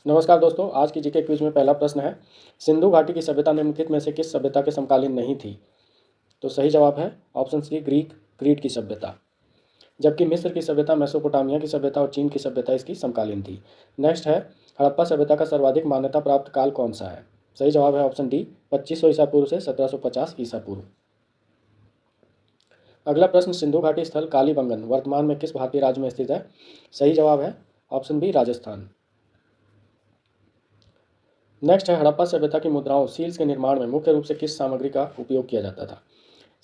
नमस्कार दोस्तों, आज की जीके क्विज में पहला प्रश्न है, सिंधु घाटी की सभ्यता निम्नलिखित में से किस सभ्यता के समकालीन नहीं थी? तो सही जवाब है ऑप्शन सी, ग्रीक क्रीट की सभ्यता। जबकि मिस्र की सभ्यता, मेसोपोटामिया की सभ्यता और चीन की सभ्यता इसकी समकालीन थी। नेक्स्ट है, हड़प्पा सभ्यता का सर्वाधिक मान्यता प्राप्त काल कौन सा है? सही जवाब है ऑप्शन डी, 2500 ईसा पूर्व से 1750 ईसा पूर्व। अगला प्रश्न, सिंधु घाटी स्थल कालीबंगन वर्तमान में किस भारतीय राज्य में स्थित है? सही जवाब है ऑप्शन बी, राजस्थान। नेक्स्ट है, हड़प्पा सभ्यता की मुद्राओं सील्स के निर्माण में मुख्य रूप से किस सामग्री का उपयोग किया जाता था?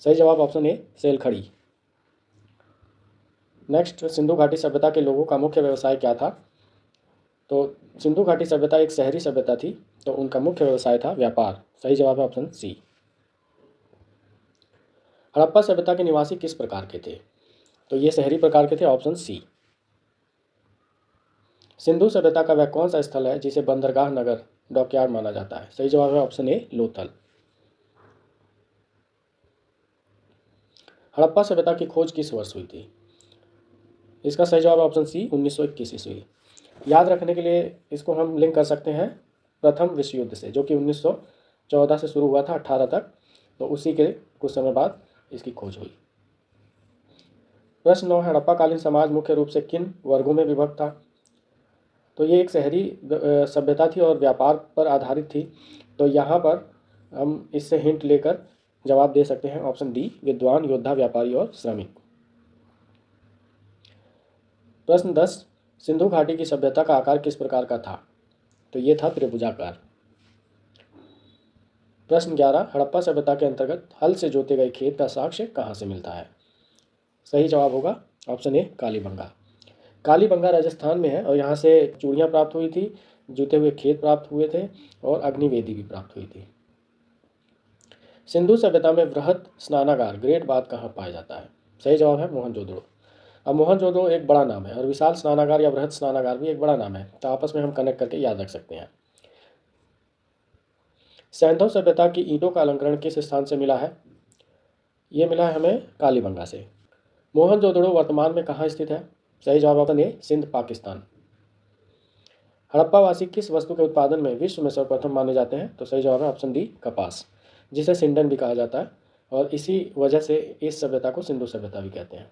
सही जवाब ऑप्शन ए, सेल खड़ी। नेक्स्ट, सिंधु घाटी सभ्यता के लोगों का मुख्य व्यवसाय क्या था? तो सिंधु घाटी सभ्यता एक शहरी सभ्यता थी, तो उनका मुख्य व्यवसाय था व्यापार। सही जवाब है ऑप्शन सी। हड़प्पा सभ्यता के निवासी किस प्रकार के थे? तो ये शहरी प्रकार के थे, ऑप्शन सी। सिंधु सभ्यता का वह कौन सा स्थल है जिसे बंदरगाह नगर डॉकयार्ड माना जाता है? सही जवाब है ऑप्शन ए, लोथल। हड़प्पा सभ्यता की खोज किस वर्ष हुई थी? इसका सही जवाब ऑप्शन सी, 1921 ईस्वी। याद रखने के लिए इसको हम लिंक कर सकते हैं प्रथम विश्व युद्ध से, जो कि 1914 से शुरू हुआ था 18 तक, तो उसी के कुछ समय बाद इसकी खोज हुई। प्रश्न 9, हड़प्पाकालीन समाज मुख्य रूप से किन वर्गों में विभक्त था? तो ये एक शहरी सभ्यता थी और व्यापार पर आधारित थी, तो यहाँ पर हम इससे हिंट लेकर जवाब दे सकते हैं ऑप्शन डी, विद्वान, योद्धा, व्यापारी और श्रमिक। प्रश्न 10, सिंधु घाटी की सभ्यता का आकार किस प्रकार का था? तो ये था त्रिभुजाकार। प्रश्न 11, हड़प्पा सभ्यता के अंतर्गत हल से जोते गए खेत का साक्ष्य कहाँ से मिलता है? सही जवाब होगा ऑप्शन ए, कालीबंगा। कालीबंगा राजस्थान में है और यहाँ से चूड़ियाँ प्राप्त हुई थी, जुते हुए खेत प्राप्त हुए थे और अग्निवेदी भी प्राप्त हुई थी। सिंधु सभ्यता में वृहद स्नानागार ग्रेट बाथ कहाँ पाया जाता है? सही जवाब है मोहनजोदड़ो। अब मोहनजोदड़ो एक बड़ा नाम है और विशाल स्नानागार या वृहद स्नानागार भी एक बड़ा नाम है, तो आपस में हम कनेक्ट करके याद रख सकते हैं। सैंधव सभ्यता की ईंटों का अलंकरण किस स्थान से मिला है? ये मिला है हमें कालीबंगा से। मोहनजोदड़ो वर्तमान में कहाँ स्थित है? सही जवाब ऑप्शन ए, सिंध, पाकिस्तान। हड़प्पावासी किस वस्तु के उत्पादन में विश्व में सर्वप्रथम माने जाते हैं? तो सही जवाब है ऑप्शन डी, कपास, जिसे सिंडन भी कहा जाता है और इसी वजह से इस सभ्यता को सिंधु सभ्यता भी कहते हैं।